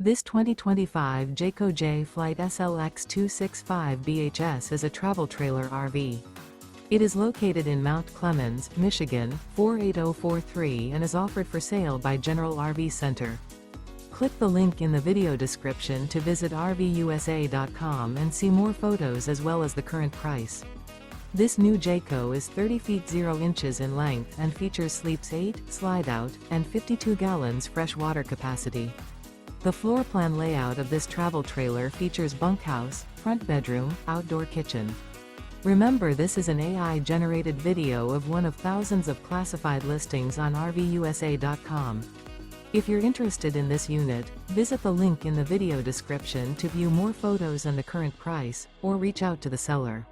This 2025 Jayco Jay Flight SLX 265 BHS is a travel trailer RV. It is located in Mount Clemens, Michigan, 48043 and is offered for sale by General RV Center. Click the link in the video description to visit RVUSA.com and see more photos as well as the current price. This new Jayco is 30 feet 0 inches in length and features sleeps 8, slide-out, and 52 gallons fresh water capacity. The floor plan layout of this travel trailer features bunkhouse, front bedroom, outdoor kitchen. Remember, this is an AI-generated video of one of thousands of classified listings on RVUSA.com. If you're interested in this unit, visit the link in the video description to view more photos and the current price, or reach out to the seller.